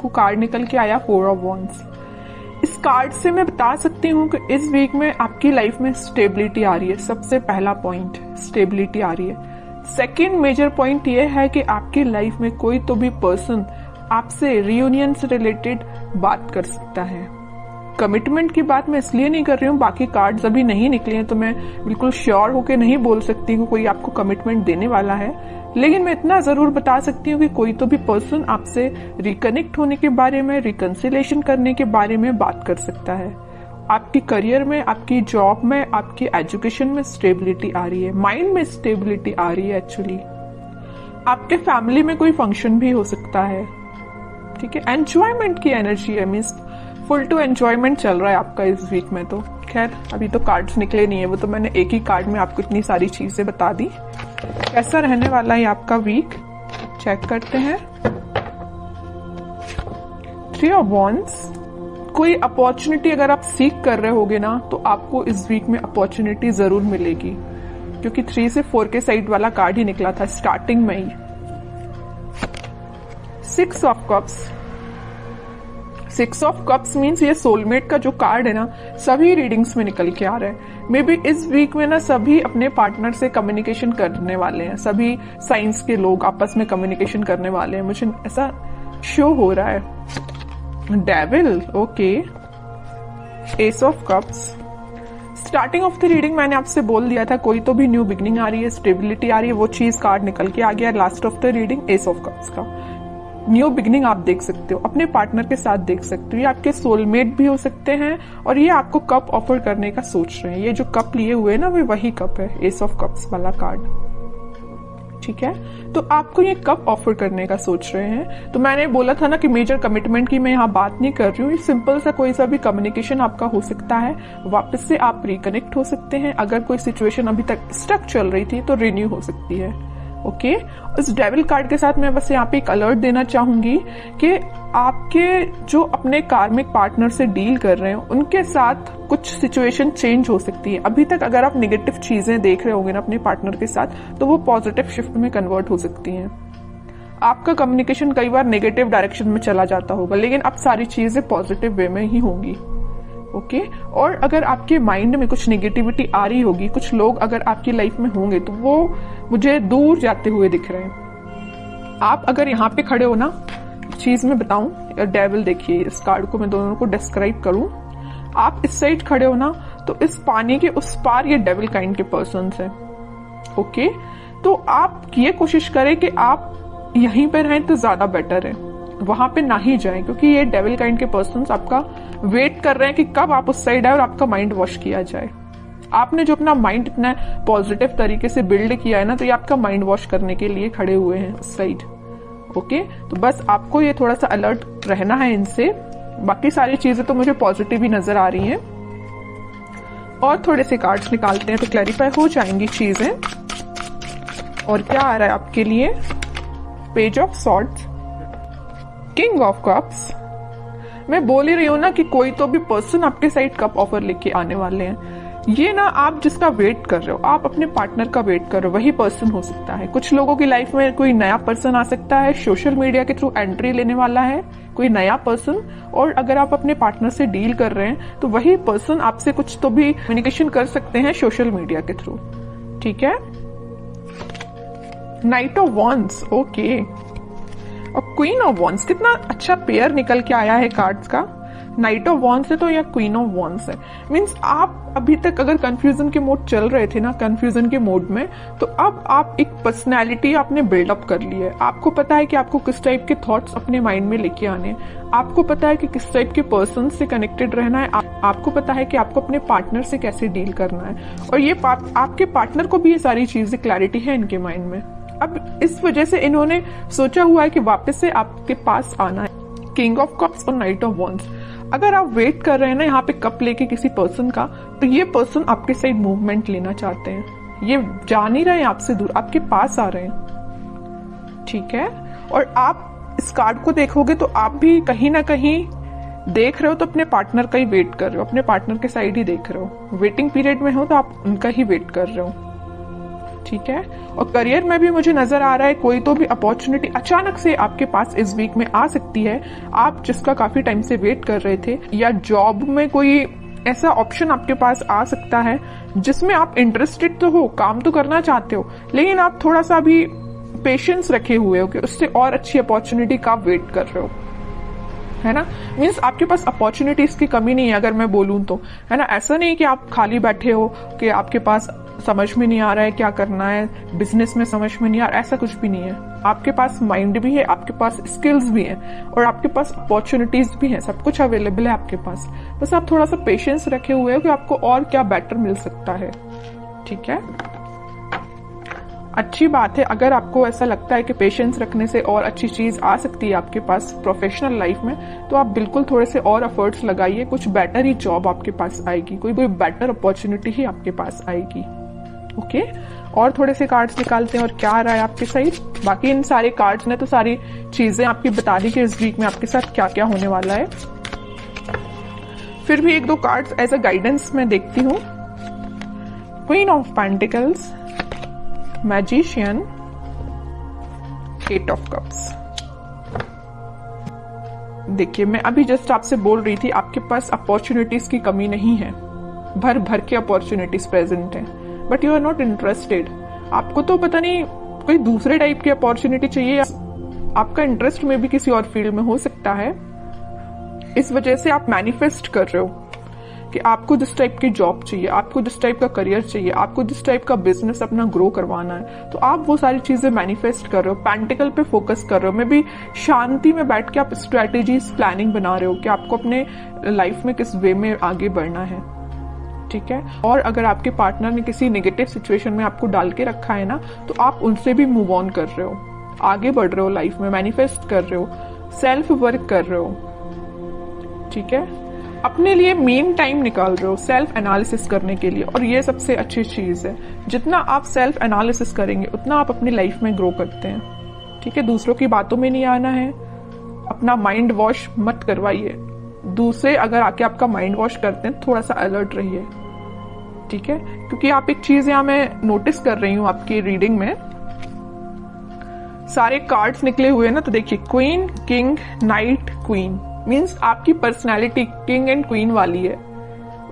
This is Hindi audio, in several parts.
आपको कार्ड निकल के आया 4 ऑफ वॉन्ड्स। इस कार्ड से मैं बता सकती हूँ कि इस वीक में आपकी लाइफ में स्टेबिलिटी आ रही है। सबसे पहला पॉइंट स्टेबिलिटी आ रही है। सेकेंड मेजर पॉइंट ये है कि आपकी लाइफ में कोई तो भी पर्सन आपसे रियूनियन से रिलेटेड बात कर सकता है। कमिटमेंट की बात मैं इसलिए नहीं कर रही हूँ, बाकी कार्ड्स अभी नहीं निकले हैं तो मैं बिल्कुल श्योर होके नहीं बोल सकती हूँ कोई आपको कमिटमेंट देने वाला है, लेकिन मैं इतना जरूर बता सकती हूँ कि कोई तो भी पर्सन आपसे रिकनेक्ट होने के बारे में, रिकंसिलेशन करने के बारे में बात कर सकता है। आपकी करियर में, आपकी जॉब में, आपकी एजुकेशन में स्टेबिलिटी आ रही है, माइंड में स्टेबिलिटी आ रही है। एक्चुअली आपके फैमिली में कोई फंक्शन भी हो सकता है, ठीक है। एंजॉयमेंट की एनर्जी है, मीन्स फुल टू एंजॉयमेंट चल रहा है आपका इस वीक में। तो खैर अभी तो कार्ड्स निकले नहीं है, वो तो मैंने एक ही कार्ड में आपको इतनी सारी चीजें बता दी। कैसा रहने वाला है आपका वीक, चेक करते हैं। 3 ऑफ वॉन्ड्स। कोई अपॉर्चुनिटी अगर आप सीख कर रहे होगे ना तो आपको इस वीक में अपॉर्चुनिटी जरूर मिलेगी, क्योंकि 3 से 4 के साइड वाला कार्ड ही निकला था स्टार्टिंग में ही। 6 of cups. 6 of cups means ये सोलमेट का जो कार्ड है ना, सभी रीडिंग्स में निकल के आ रहा है। मे बी इस वीक में ना सभी अपने पार्टनर से कम्युनिकेशन करने वाले हैं, सभी साइंस के लोग आपस में कम्युनिकेशन करने वाले हैं, मुझे ऐसा शो हो रहा है। Devil, okay. S of cups. Starting of the reading मैंने आपसे बोल दिया था कोई तो भी न्यू बिगनिंग आ रही है, स्टेबिलिटी आ रही है, वो चीज कार्ड निकल के आ गया। Last of the reading S of cups का न्यू बिगनिंग आप देख सकते हो, अपने पार्टनर के साथ देख सकते हो। ये आपके सोलमेट भी हो सकते हैं और ये आपको कप ऑफर करने का सोच रहे हैं। ये जो कप लिए हुए हैं ना, वो वही कप है, एस ऑफ कप्स वाला कार्ड, ठीक है। तो आपको ये कप ऑफर करने का सोच रहे हैं। तो मैंने बोला था ना कि मेजर कमिटमेंट की मैं यहाँ बात नहीं कर रही हूँ, सिंपल सा कोई सा भी कम्युनिकेशन आपका हो सकता है, वापस से आप रिकनेक्ट हो सकते हैं। अगर कोई सिचुएशन अभी तक स्टक चल रही थी तो रिन्यू हो सकती है, ओके। इस डेविल कार्ड के साथ मैं बस यहाँ पे एक अलर्ट देना चाहूंगी कि आपके जो अपने कार्मिक पार्टनर से डील कर रहे हैं उनके साथ कुछ सिचुएशन चेंज हो सकती है। अभी तक अगर आप नेगेटिव चीजें देख रहे होंगे ना अपने पार्टनर के साथ, तो वो पॉजिटिव शिफ्ट में कन्वर्ट हो सकती हैं। आपका कम्युनिकेशन कई बार नेगेटिव डायरेक्शन में चला जाता होगा, लेकिन अब सारी चीजें पॉजिटिव वे में ही होंगी, ओके। और अगर आपके माइंड में कुछ नेगेटिविटी आ रही होगी, कुछ लोग अगर आपकी लाइफ में होंगे तो वो मुझे दूर जाते हुए दिख रहे हैं। आप अगर यहाँ पे खड़े हो ना, चीज मैं बताऊं, डेविल देखिए, इस कार्ड को मैं दोनों को डिस्क्राइब करूं। आप इस साइड खड़े हो ना, तो इस पानी के उस पार ये डेविल काइंड के पर्सन है, ओके। तो आप ये कोशिश करें कि आप यहीं पे रहें तो ज्यादा बेटर है, वहां पे ना ही जाएं, क्योंकि ये डेविल काइंड के पर्सन्स आपका वेट कर रहे हैं कि कब आप उस साइड आए और आपका माइंड वॉश किया जाए। आपने जो अपना माइंड इतना पॉजिटिव तरीके से बिल्ड किया है ना, तो ये आपका माइंड वॉश करने के लिए खड़े हुए हैं उस साइड, ओके। तो बस आपको ये थोड़ा सा अलर्ट रहना है इनसे। बाकी सारी चीजें तो मुझे पॉजिटिव ही नजर आ रही हैं। और थोड़े से कार्ड्स निकालते हैं तो क्लैरिफाई हो जाएंगी चीजें। और क्या आ रहा है आपके लिए, page of swords, king of cups. मैं बोल ही रही हूं ना कि कोई तो भी पर्सन आपके साइड कप ऑफर लेके आने वाले हैं। ये ना आप जिसका वेट कर रहे हो, आप अपने पार्टनर का वेट कर रहे हो, वही पर्सन हो सकता है। कुछ लोगों की लाइफ में कोई नया पर्सन आ सकता है, सोशल मीडिया के थ्रू एंट्री लेने वाला है कोई नया पर्सन। और अगर आप अपने पार्टनर से डील कर रहे हैं तो वही पर्सन आपसे कुछ तो भी कम्युनिकेशन कर सकते हैं सोशल मीडिया के थ्रू, ठीक है। Night of wands, okay. और क्वीन ऑफ वॉन्ड्स, कितना अच्छा पेयर निकल के आया है कार्ड्स का। नाइट ऑफ वॉन्ड्स है तो या क्वीन ऑफ वॉन्ड्स है, मीन्स आप अभी तक अगर कंफ्यूजन के मोड चल रहे थे ना, कंफ्यूजन के मोड में, तो अब आप एक पर्सनैलिटी आपने बिल्डअप कर ली है। आपको पता है कि आपको किस टाइप के थॉट्स अपने माइंड में लेके आने, आपको पता है कि किस टाइप के पर्सन से कनेक्टेड रहना है, आपको पता है कि आपको अपने पार्टनर से कैसे डील करना है। और ये आपके पार्टनर को भी ये सारी चीजें क्लैरिटी है इनके माइंड में। अब इस वजह से इन्होंने सोचा हुआ है कि वापस से आपके पास आना है। किंग ऑफ कप्स और नाइट ऑफ वॉन्ड्स। अगर आप वेट कर रहे हैं ना यहाँ पे कप लेके किसी पर्सन का, तो ये पर्सन आपके साइड मूवमेंट लेना चाहते हैं। ये जा नहीं रहे हैं आपसे दूर, आपके पास आ रहे हैं, ठीक है। और आप इस कार्ड को देखोगे तो आप भी कहीं ना कहीं देख रहे हो तो अपने पार्टनर का ही वेट कर रहे हो, अपने पार्टनर के साइड ही देख रहे हो। वेटिंग पीरियड में हो तो आप उनका ही वेट कर रहे हो, ठीक है। और करियर में भी मुझे नजर आ रहा है कोई तो भी अपॉर्चुनिटी अचानक से आपके पास इस वीक में आ सकती है, आप जिसका काफी टाइम से वेट कर रहे थे, या जॉब में कोई ऐसा ऑप्शन आपके पास आ सकता है जिसमें आप इंटरेस्टेड तो हो, काम तो करना चाहते हो, लेकिन आप थोड़ा सा भी पेशेंस रखे हुए हो कि उससे और अच्छी अपॉर्चुनिटी का वेट कर रहे हो, है ना। मीन्स आपके पास अपॉर्चुनिटीज की कमी नहीं है अगर मैं बोलूं तो, है ना। ऐसा नहीं कि आप खाली बैठे हो कि आपके पास समझ में नहीं आ रहा है क्या करना है, बिजनेस में समझ में नहीं आ रहा, ऐसा कुछ भी नहीं है। आपके पास माइंड भी है, आपके पास स्किल्स भी हैं और आपके पास अपॉर्चुनिटीज भी हैं, सब कुछ अवेलेबल है आपके पास। बस आप थोड़ा सा पेशेंस रखे हुए हो कि आपको और क्या बेटर मिल सकता है, ठीक है। अच्छी बात है अगर आपको ऐसा लगता है कि पेशेंस रखने से और अच्छी चीज आ सकती है आपके पास प्रोफेशनल लाइफ में, तो आप बिल्कुल थोड़े से और एफर्ट्स लगाइए, कुछ बेटर ही जॉब आपके पास आएगी, कोई बेटर अपॉर्चुनिटी ही आपके पास आएगी। ओके, और थोड़े से कार्ड्स निकालते हैं और क्या आ रहा है आपके साइड। बाकी इन सारे कार्ड्स ने तो सारी चीजें आपकी बता दी कि इस वीक में आपके साथ क्या क्या होने वाला है। फिर भी एक दो कार्ड्स एज अ गाइडेंस मैं देखती हूँ। Queen of pentacles, magician, eight of cups. देखिए मैं अभी जस्ट आपसे बोल रही थी आपके पास अपॉर्चुनिटीज की कमी नहीं है, भर भर के अपॉर्चुनिटीज प्रेजेंट है, but you are not interested. आपको तो पता नहीं कोई दूसरे टाइप की अपॉर्चुनिटी चाहिए, आपका इंटरेस्ट में भी किसी और फील्ड में हो सकता है, इस वजह से आप मैनिफेस्ट कर रहे हो कि आपको जिस टाइप की जॉब चाहिए, आपको जिस टाइप का करियर चाहिए, आपको जिस टाइप का बिजनेस अपना ग्रो करवाना है, तो आप वो सारी चीजें मैनिफेस्ट कर रहे हो, पेंटिकल पे फोकस कर रहे हो। मे भी शांति में बैठ के आप स्ट्रेटेजीज प्लानिंग बना रहे हो कि आपको अपने लाइफ में किस वे में आगे बढ़ना है, ठीक है। और अगर आपके पार्टनर ने किसी नेगेटिव सिचुएशन में आपको डाल के रखा है ना, तो आप उनसे भी मूव ऑन कर रहे हो, आगे बढ़ रहे हो लाइफ में, मैनिफेस्ट कर रहे हो, सेल्फ वर्क कर रहे हो, ठीक है। अपने लिए मेन टाइम निकाल रहे हो सेल्फ एनालिसिस करने के लिए, और ये सबसे अच्छी चीज है। जितना आप सेल्फ एनालिसिस करेंगे उतना आप अपनी लाइफ में ग्रो करते हैं, ठीक है। दूसरों की बातों में नहीं आना है, अपना माइंड वॉश मत करवाइए। दूसरे अगर आके आपका माइंड वॉश करते हैं थोड़ा सा अलर्ट रहिए, ठीक है। क्योंकि आप एक चीज यहां मैं नोटिस कर रही हूं आपकी रीडिंग में, सारे कार्ड्स निकले हुए ना, तो देखिए queen, king, night, queen, means आपकी पर्सनैलिटी किंग एंड क्वीन वाली है।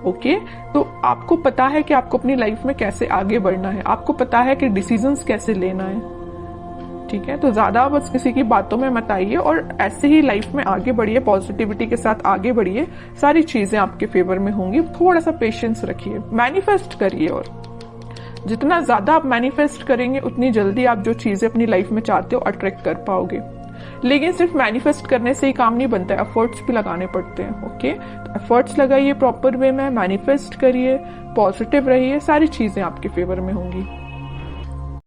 ओके, तो आपको पता है कि आपको अपनी लाइफ में कैसे आगे बढ़ना है, आपको पता है कि डिसीजंस कैसे लेना है, ठीक है। तो ज्यादा बस किसी की बातों में मत आइए और ऐसे ही लाइफ में आगे बढ़िए, पॉजिटिविटी के साथ आगे बढ़िए, सारी चीजें आपके फेवर में होंगी। थोड़ा सा पेशेंस रखिए, मैनिफेस्ट करिए, और जितना ज्यादा आप मैनिफेस्ट करेंगे उतनी जल्दी आप जो चीजें अपनी लाइफ में चाहते हो अट्रैक्ट कर पाओगे। लेकिन सिर्फ मैनिफेस्ट करने से ही काम नहीं बनता है, एफर्ट्स भी लगाने पड़ते हैं। ओके, तो एफर्ट्स लगाइए प्रॉपर वे में, मैनिफेस्ट करिए, पॉजिटिव रहिए, सारी चीजें आपके फेवर में होंगी।